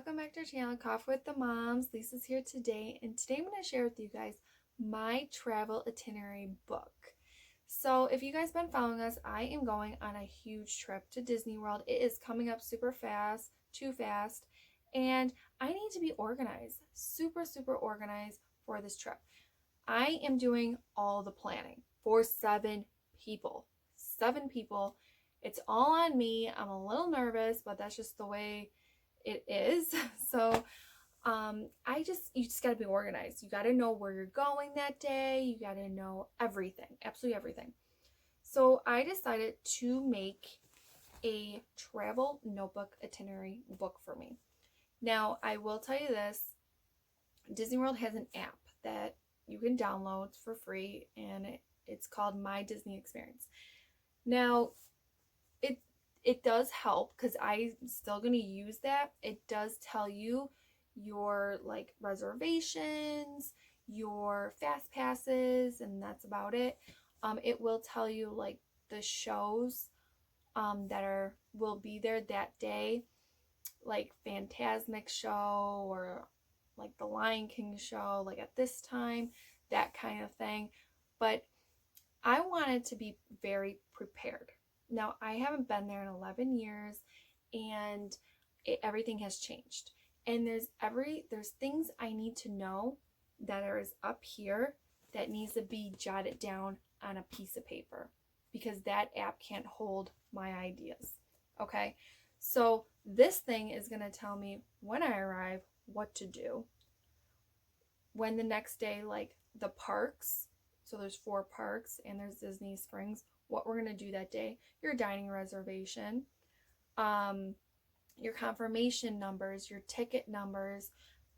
welcome back to our channel, Coffee with the Moms. Lisa's here today, and today I'm going to share with you guys my travel itinerary book. So if you guys been following us, I am going on a huge trip to Disney World. It is coming up super fast, too fast, and I need to be organized, super organized for this trip. I am doing all the planning for 7 people. 7 people. It's all on me. I'm a little nervous, but that's just the way it is. So you just got to be organized. You got to know where you're going that day. You got to know everything, absolutely everything. So I decided to make a travel notebook itinerary book for me. Now, I will tell you this, Disney World has an app that you can download for free, and it's called My Disney Experience. Now, it does help because I'm still going to use that. It does tell you your like reservations, your fast passes, and that's about it. It will tell you like the shows that will be there that day, like Fantasmic show or like the Lion King show, like at this time, that kind of thing. But I wanted to be very prepared. Now, I haven't been there in 11 years, and everything has changed. And there's things I need to know that is up here that needs to be jotted down on a piece of paper because that app can't hold my ideas. Okay? So this thing is going to tell me when I arrive what to do. When the next day, like the parks, so there's 4 parks and there's Disney Springs, what we're going to do that day, your dining reservation, your confirmation numbers, your ticket numbers,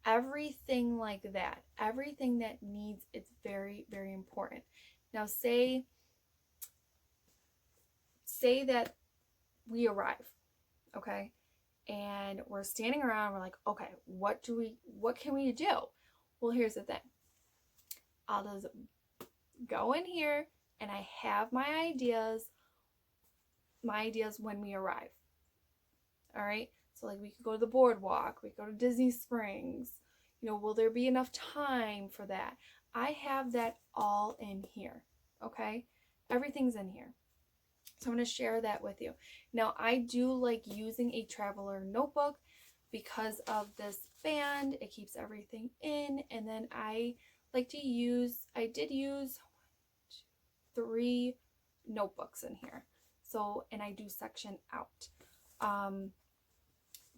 everything like that. Everything that needs, it's very important. Now say that we arrive, okay? And we're standing around, we're like, okay, what can we do? Well, here's the thing. I'll just go in here and I have my ideas when we arrive. All right. So like we could go to the boardwalk, we could go to Disney Springs. Will there be enough time for that? I have that all in here. Okay. Everything's in here. So I'm going to share that with you. Now I do like using a traveler notebook because of this band. It keeps everything in. And then I did use 3 notebooks in here. So, and I do section out.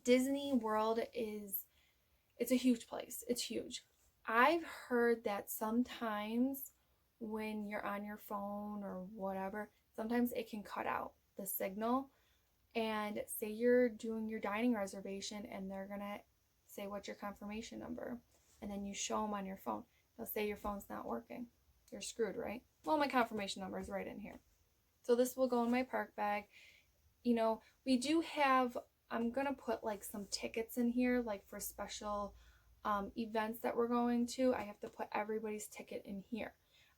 Disney World it's a huge place. It's huge. I've heard that sometimes when you're on your phone or whatever, sometimes it can cut out the signal. And say you're doing your dining reservation and they're going to say, what's your confirmation number? And then you show them on your phone. They'll say your phone's not working. You're screwed, right? Well, my confirmation number is right in here. So this will go in my park bag. We do have, I'm going to put like some tickets in here, like for special events that we're going to. I have to put everybody's ticket in here.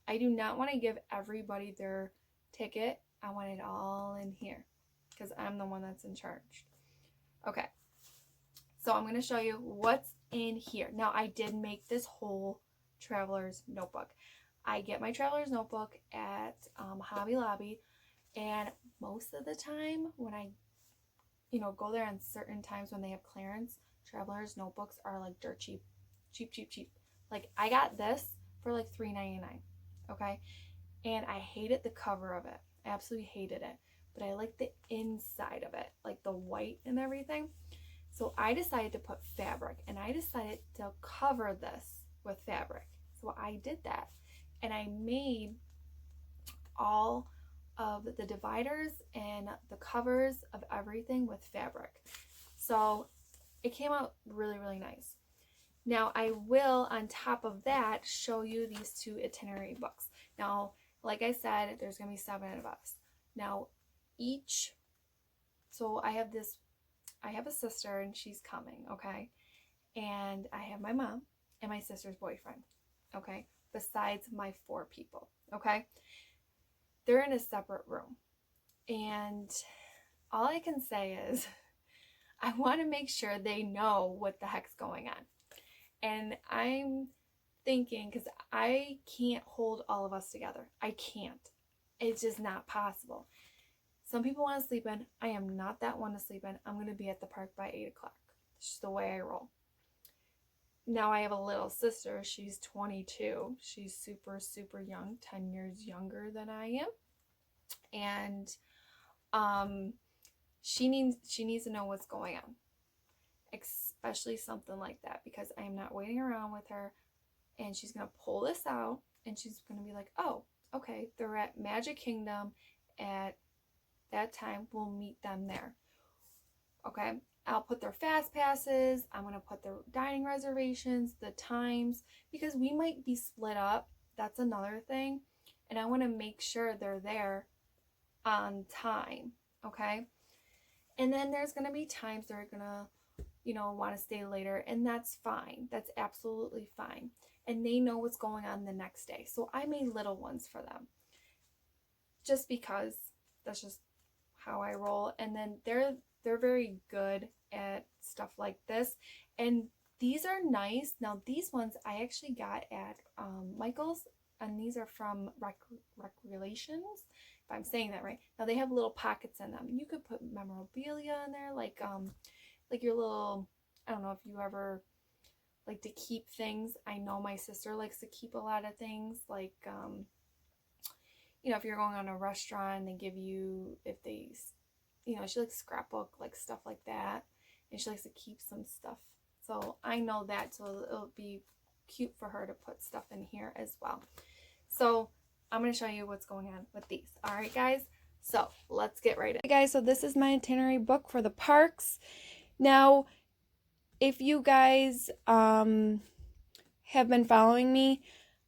I do not want to give everybody their ticket. I want it all in here because I'm the one that's in charge. Okay. So I'm going to show you what's in here. Now, I did make this whole traveler's notebook. I get my traveler's notebook at Hobby Lobby, and most of the time when I go there on certain times when they have clearance, traveler's notebooks are like dirt cheap. Like I got this for like $3.99, okay? And I hated the cover of it. I absolutely hated it, but I like the inside of it, like the white and everything. So I decided to put fabric, and I decided to cover this with fabric. So I did that. And I made all of the dividers and the covers of everything with fabric. So it came out really nice. Now I will, on top of that, show you these 2 itinerary books. Now, like I said, there's going to be 7 of us. Now so I have a sister and she's coming, okay? And I have my mom and my sister's boyfriend, okay? Besides my 4 people, okay? They're in a separate room. And all I can say is I want to make sure they know what the heck's going on. And I'm thinking, because I can't hold all of us together. I can't. It's just not possible. Some people want to sleep in. I am not that one to sleep in. I'm going to be at the park by 8 o'clock. It's just the way I roll. Now I have a little sister. She's 22. She's super, super young, 10 years younger than I am. And she needs to know what's going on. Especially something like that, because I am not waiting around with her, and she's going to pull this out and she's going to be like, oh, okay, they're at Magic Kingdom at that time. We'll meet them there. Okay, I'll put their fast passes. I'm going to put their dining reservations, the times, because we might be split up. That's another thing. And I want to make sure they're there on time. Okay. And then there's going to be times they're going to, want to stay later. And that's fine. That's absolutely fine. And they know what's going on the next day. So I made little ones for them. Just because that's just how I roll. And then they're very good at stuff like this. And these are nice. Now these ones I actually got at Michael's, and these are from Recreations, if I'm saying that right. Now they have little pockets in them. You could put memorabilia in there, like your little, I don't know if you ever like to keep things. I know my sister likes to keep a lot of things, like if you're going on a restaurant and they give you, if they, she likes scrapbook, like stuff like that, and she likes to keep some stuff. So I know that, so it'll be cute for her to put stuff in here as well. So I'm going to show you what's going on with these. All right, guys. So let's get right in. Okay, guys, so this is my itinerary book for the parks. Now, if you guys have been following me,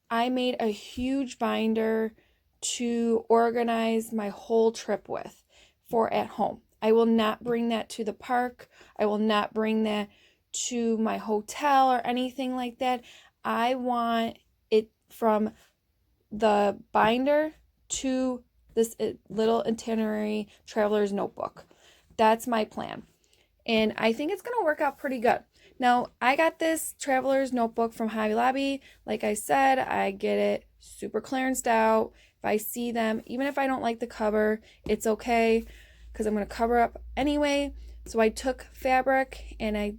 I made a huge binder to organize my whole trip with for at home. I will not bring that to the park. I will not bring that to my hotel or anything like that. I want it from the binder to this little itinerary traveler's notebook. That's my plan. And I think it's going to work out pretty good. Now, I got this traveler's notebook from Hobby Lobby. Like I said, I get it super clearanced out. If I see them, even if I don't like the cover, it's okay, because I'm going to cover up anyway. So I took fabric and I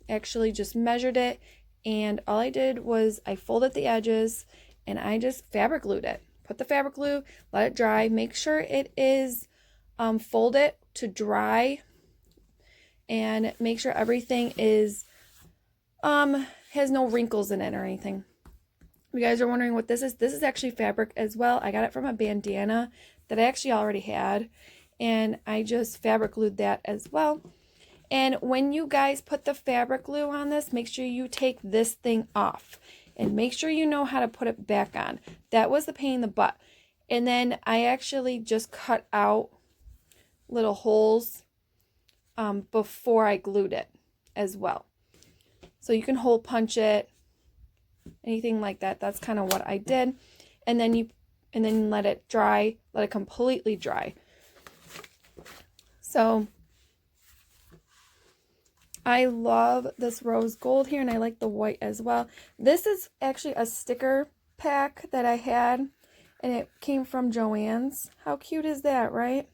actually just measured it. And all I did was I folded the edges and I just fabric glued it. Put the fabric glue, let it dry. Make sure it is folded to dry. And make sure everything is has no wrinkles in it or anything. If you guys are wondering what this is actually fabric as well. I got it from a bandana that I actually already had, and I just fabric glued that as well. And when you guys put the fabric glue on this, make sure you take this thing off and make sure you know how to put it back on. That was the pain in the butt. And then I actually just cut out little holes before I glued it as well. So you can hole punch it, anything like that. That's kind of what I did. And then let it dry, let it completely dry. So I love this rose gold here, and I like the white as well. This is actually a sticker pack that I had, and it came from Joann's. How cute is that, right?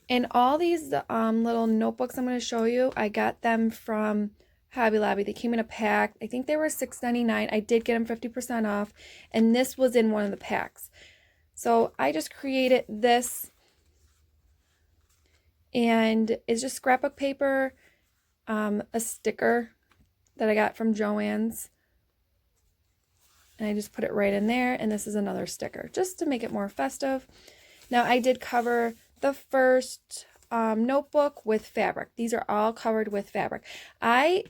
And all these little notebooks I'm going to show you, I got them from Hobby Lobby. They came in a pack. I think they were $6.99. I did get them 50% off, and this was in one of the packs. So I just created this, and it's just scrapbook paper, a sticker that I got from Joann's, and I just put it right in there, and this is another sticker, just to make it more festive. Now, I did cover the first notebook with fabric. These are all covered with fabric. I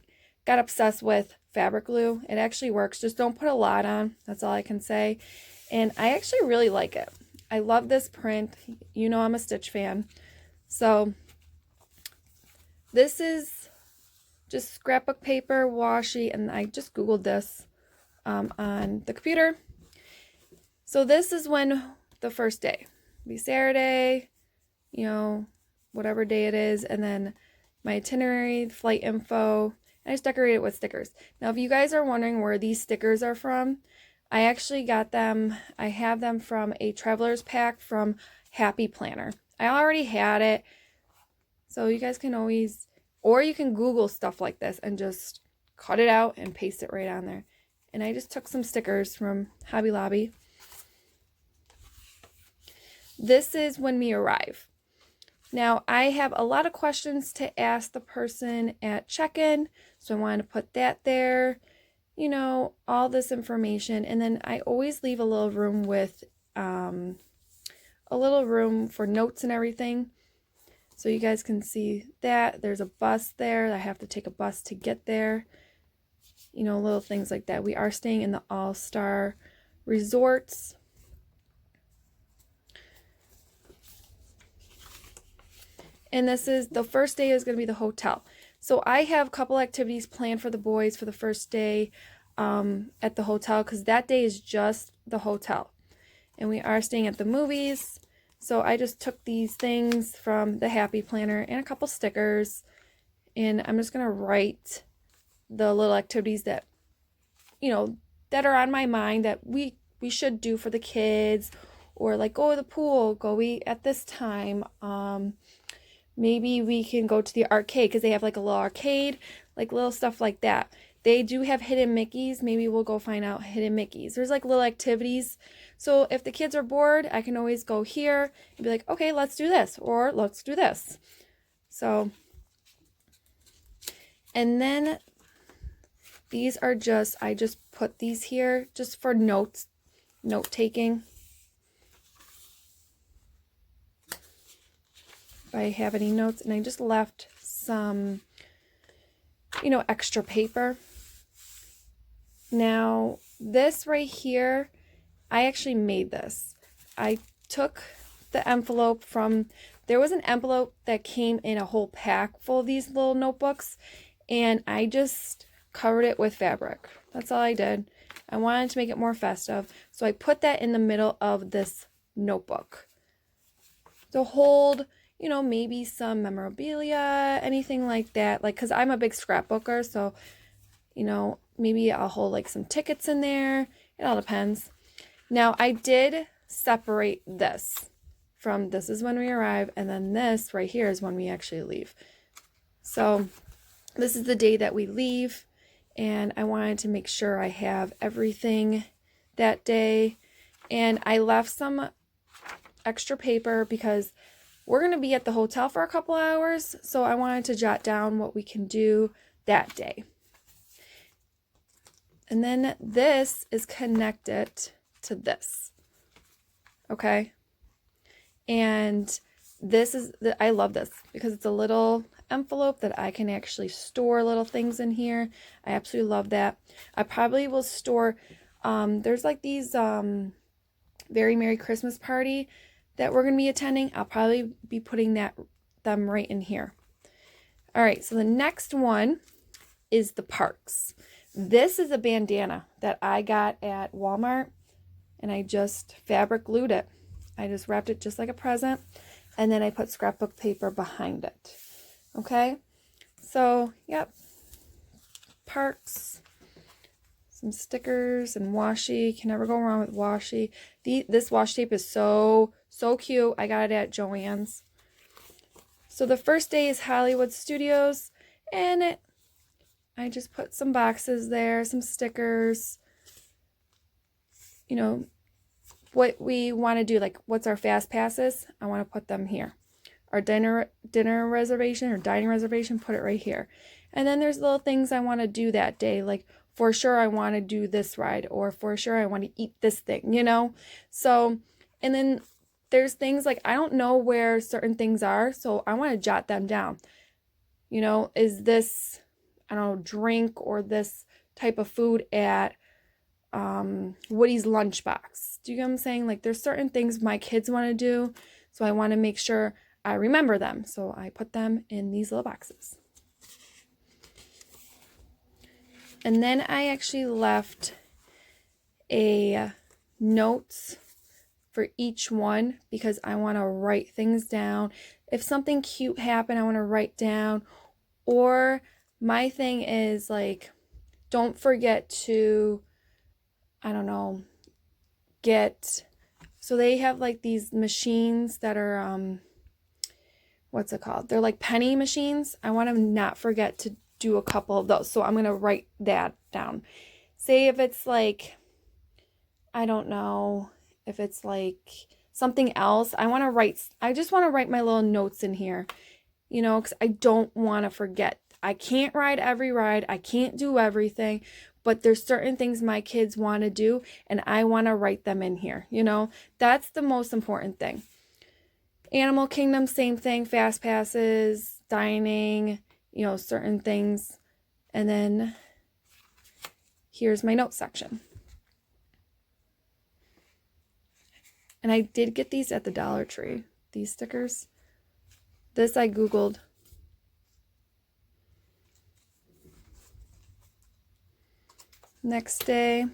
got obsessed with fabric glue. It actually works. Just don't put a lot on. That's all I can say. And I actually really like it. I love this print. You know I'm a Stitch fan. So this is just scrapbook paper, washi, and I just Googled this on the computer. So this is when the first day. It'll be Saturday. whatever day it is, and then my itinerary, flight info, and I just decorate it with stickers. Now, if you guys are wondering where these stickers are from, I actually got them, I have them from a traveler's pack from Happy Planner. I already had it, so you guys can always, or you can Google stuff like this and just cut it out and paste it right on there. And I just took some stickers from Hobby Lobby. This is when we arrive. Now, I have a lot of questions to ask the person at check-in, so I wanted to put that there, you know, all this information. And then I always leave a little room with, a little room for notes and everything. So you guys can see that. There's a bus there. I have to take a bus to get there. You know, little things like that. We are staying in the All-Star Resorts. And this is, the first day is going to be the hotel. So I have a couple activities planned for the boys for the first day at the hotel, because that day is just the hotel. And we are staying at the movies. So I just took these things from the Happy Planner and a couple stickers. And I'm just going to write the little activities that, you know, that are on my mind that we should do for the kids. Or like go to the pool, go eat at this time. Maybe we can go to the arcade because they have like a little arcade, like little stuff like that. They do have hidden Mickeys. Maybe we'll go find out hidden Mickeys. There's like little activities. So if the kids are bored, I can always go here and be like, okay, let's do this, or let's do this. So, and then these are just, I just put these here just for notes, note taking. If I have any notes, and I just left some, you know, extra paper. Now, this right here, I actually made this. I took the envelope from, there was an envelope that came in a whole pack full of these little notebooks, and I just covered it with fabric. That's all I did. I wanted to make it more festive, so I put that in the middle of this notebook to hold, you know, maybe some memorabilia, anything like that. Like, because I'm a big scrapbooker, so, you know, maybe I'll hold like some tickets in there. It all depends. Now, I did separate this from, this is when we arrive, and then this right here is when we actually leave. So this is the day that we leave, and I wanted to make sure I have everything that day. And I left some extra paper because we're going to be at the hotel for a couple hours, so I wanted to jot down what we can do that day. And then this is connected to this. Okay? And this is, I love this because it's a little envelope that I can actually store little things in here. I absolutely love that. I probably will store, there's like these Very Merry Christmas Party that we're going to be attending. I'll probably be putting them right in here. All right, so the next one is the parks. This is a bandana that I got at Walmart, and I just fabric glued it. I just wrapped it just like a present, and then I put scrapbook paper behind it. Okay, so yep, parks, some stickers and washi. Can never go wrong with washi. This washi tape is so cute. I got it at Joann's. So the first day is Hollywood Studios, and I just put some boxes there, some stickers. You know, what we want to do, like what's our fast passes, I want to put them here. Our dinner reservation or dining reservation, put it right here. And then there's little things I want to do that day, like for sure I want to do this ride, or for sure I want to eat this thing, you know? So, and then there's things like I don't know where certain things are, so I want to jot them down. You know, is this, I don't know, drink or this type of food at Woody's lunchbox? Do you get what I'm saying? Like there's certain things my kids want to do, so I want to make sure I remember them. So I put them in these little boxes. And then I actually left a notes for each one because I want to write things down. if something cute happened, I want to write down. Or my thing is like, don't forget to, I don't know, so they have like these machines that are, what's it called? They're like penny machines. I want to not forget to do a couple of those. So I'm going to write that down. Say if it's like, I don't know, if it's like something else, I just want to write my little notes in here, because I don't want to forget. I can't ride every ride. I can't do everything, but there's certain things my kids want to do and I want to write them in here. That's the most important thing. Animal Kingdom, same thing, fast passes, dining, certain things. And then here's my notes section. And I did get these at the Dollar Tree, these stickers. This I Googled. Next day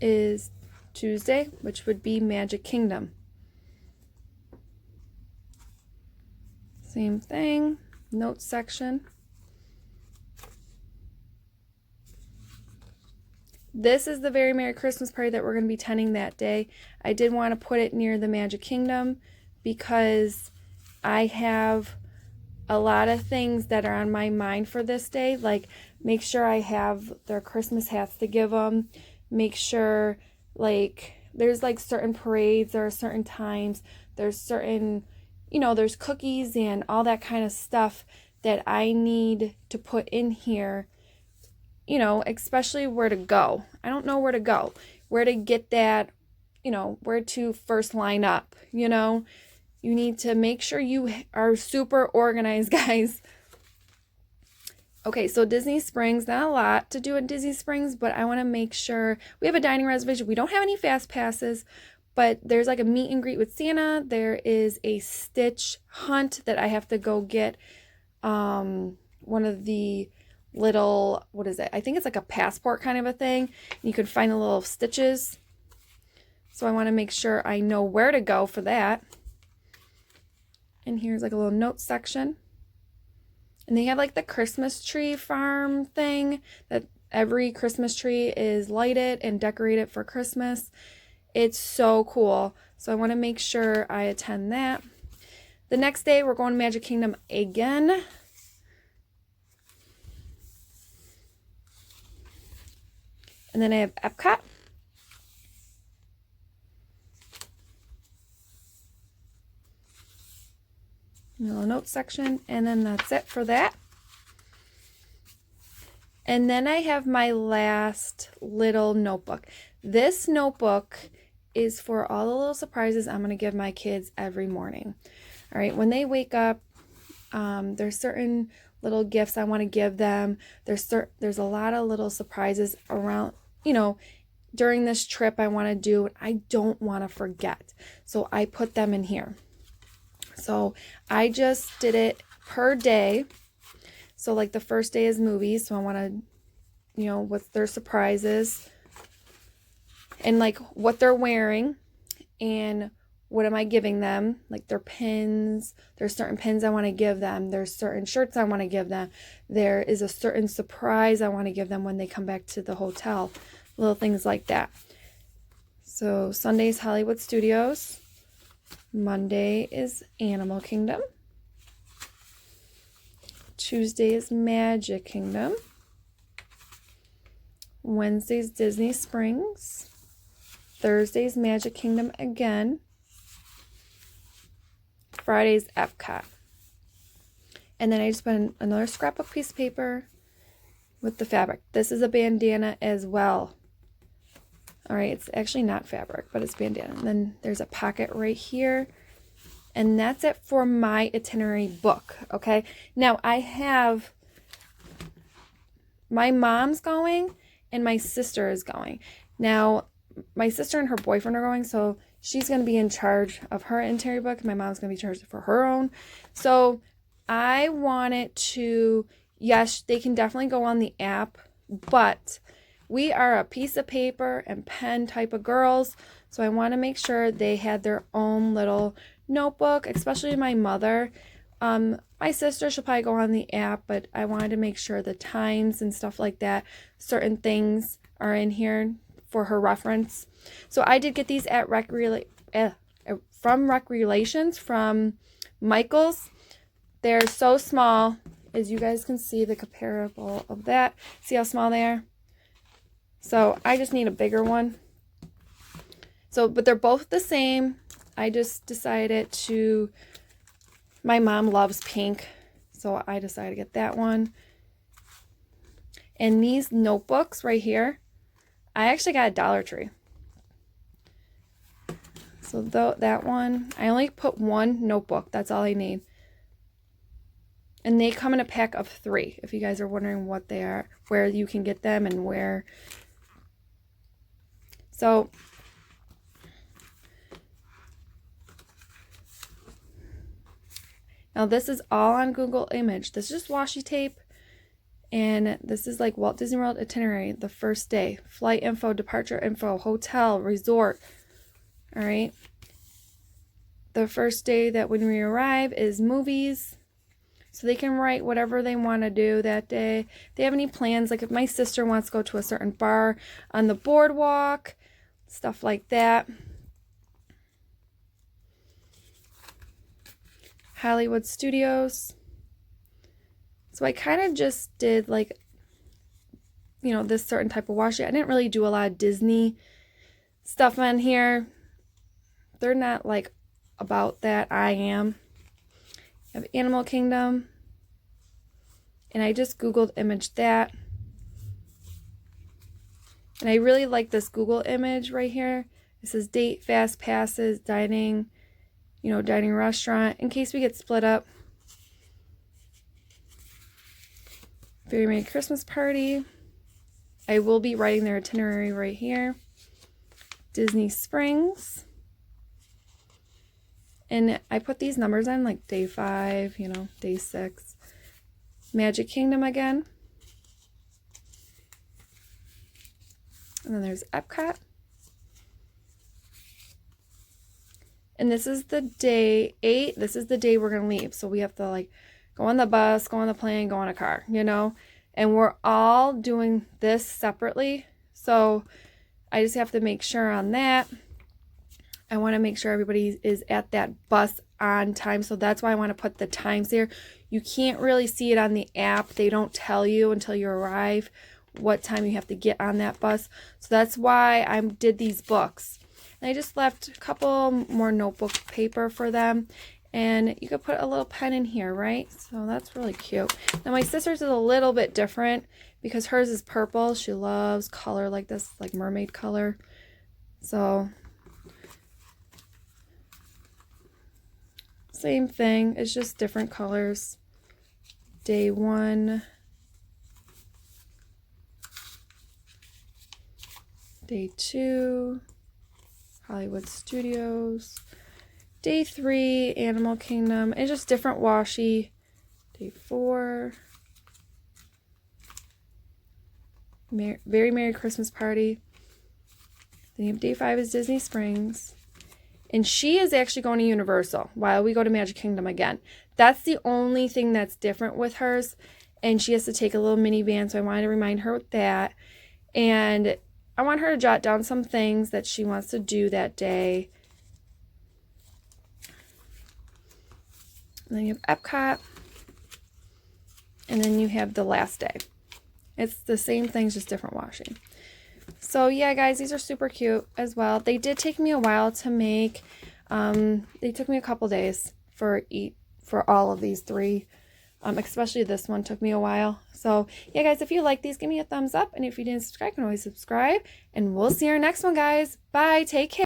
is Tuesday, which would be Magic Kingdom. Same thing, notes section. This is the Very Merry Christmas party that we're going to be attending that day. I did want to put it near the Magic Kingdom because I have a lot of things that are on my mind for this day. Like, make sure I have their Christmas hats to give them. Make sure, like, there's like certain parades, there are certain times, there's certain, there's cookies and all that kind of stuff that I need to put in here. Especially where to go. I don't know where to go, where to get that, where to first line up, You need to make sure you are super organized, guys. Okay, so Disney Springs, not a lot to do at Disney Springs, but I want to make sure we have a dining reservation. We don't have any fast passes, but there's like a meet and greet with Santa. There is a Stitch hunt that I have to go get one of the little, what is it? I think it's like a passport kind of a thing. You can find the little stitches. So I want to make sure I know where to go for that. And here's like a little notes section. And they have like the Christmas tree farm thing that every Christmas tree is lighted and decorated for Christmas. It's so cool. So I want to make sure I attend that. The next day we're going to Magic Kingdom again. And then I have Epcot. Little notes section. And then that's it for that. And then I have my last little notebook. This notebook is for all the little surprises I'm going to give my kids every morning. All right, when they wake up, there's certain little gifts I want to give them. There's a lot of little surprises around, during this trip I want to do. I don't want to forget. So I put them in here. So I just did it per day. So like the first day is movies. So I want to, what's their surprises and like what they're wearing and what am I giving them? Like their pins. There's certain pins I want to give them. There's certain shirts I want to give them. There is a certain surprise I want to give them when they come back to the hotel. Little things like that. So Sunday's Hollywood Studios. Monday is Animal Kingdom. Tuesday is Magic Kingdom. Wednesday's Disney Springs. Thursday's Magic Kingdom again. Friday's Epcot. And then I just put another scrapbook piece of paper with the fabric. This is a bandana as well. All right, it's actually not fabric, but it's bandana. And then there's a pocket right here. And that's it for my itinerary book, okay? Now, I have my mom's going and my sister is going. Now, my sister and her boyfriend are going, so she's going to be in charge of her itinerary book. My mom's going to be in charge for her own. So I wanted to, yes, they can definitely go on the app, but we are a piece of paper and pen type of girls, so I want to make sure they had their own little notebook, especially my mother. My sister should probably go on the app, but I wanted to make sure the times and stuff like that, certain things are in here for her reference. So I did get these at from Rec Relations from Michael's. They're so small, as you guys can see the comparable of that. See how small they are? So I just need a bigger one. So, but they're both the same. I just decided to, my mom loves pink, so I decided to get that one. And these notebooks right here, I actually got at Dollar Tree. So that one, I only put one notebook. That's all I need. And they come in a pack of 3, if you guys are wondering what they are, where you can get them and where. So now this is all on Google Image. This is just washi tape. And this is like Walt Disney World itinerary, the first day. Flight info, departure info, hotel, resort. All right. The first day that when we arrive is movies. So they can write whatever they want to do that day. If they have any plans, like if my sister wants to go to a certain bar on the boardwalk, stuff like that. Hollywood Studios. So I kind of just did like, you know, this certain type of washi. I didn't really do a lot of Disney stuff on here. They're not like about that. I am. I have Animal Kingdom. And I just Googled image that. And I really like this Google image right here. It says date, fast passes, dining, you know, dining restaurant, in case we get split up. Very Merry Christmas Party. I will be writing their itinerary right here. Disney Springs. And I put these numbers on like day 5, you know, day 6. Magic Kingdom again. And then there's Epcot. And this is the day 8. This is the day we're going to leave. So we have to like go on the bus, go on the plane, go on a car, you know. And we're all doing this separately. So I just have to make sure on that. I want to make sure everybody is at that bus on time. So that's why I want to put the times there. You can't really see it on the app. They don't tell you until you arrive what time you have to get on that bus. So that's why I did these books. And I just left a couple more notebook paper for them. And you could put a little pen in here, right? So that's really cute. Now my sister's is a little bit different because hers is purple. She loves color like this, like mermaid color. So same thing, it's just different colors. Day 1. Day 2. Hollywood Studios. Day 3, Animal Kingdom. It's just different washi. Day 4. Very Merry Christmas Party. Then day 5 is Disney Springs. And she is actually going to Universal while we go to Magic Kingdom again. That's the only thing that's different with hers. And she has to take a little minivan, so I wanted to remind her with that. And I want her to jot down some things that she wants to do that day. And then you have Epcot. And then you have the last day. It's the same things, just different washing. So yeah, guys, these are super cute as well. They did take me a while to make. They took me a couple days for all of these 3. Especially this one took me a while. So yeah, guys, if you like these, give me a thumbs up. And if you didn't subscribe, you can always subscribe. And we'll see you in our next one, guys. Bye. Take care.